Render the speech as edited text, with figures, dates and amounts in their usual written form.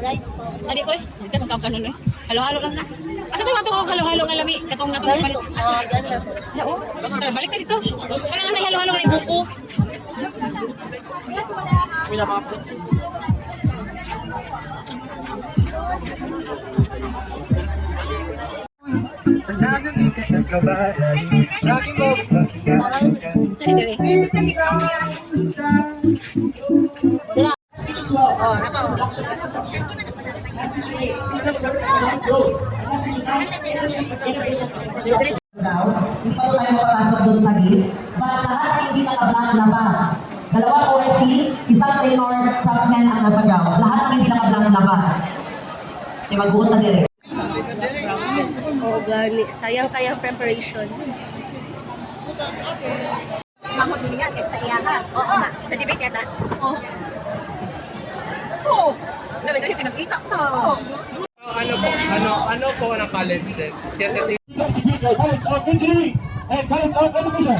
rice po. Adi ko eh. Ito magkakanon eh. Halo-halo lang na. Asa ito nga ito halo-halo nga lami. Katong nga itong balik. Ganda sir. Oo. Balik ka dito. Kaya nga halo-halo nga yung buko. Nagamikat ng kabalan sa aking mapapakinggan. Dali. Oh, napa. Hindi pa tayo mapasok doon sa gate. But lahat ay hindi nakablock labas. Dalawang OST, isang trainer, craftsman at nasagaw. Lahat ay hindi nakablock labas. Kaya mag-uot na direct. Oh, gani. Sayang kayang preparation. Ako din nga sa iyaha. Oo nga. Sa debate yata. Oo. Oo. Dami ko pinakita ko. Ano po ng college din? Kasi College of Engineering and College of Education.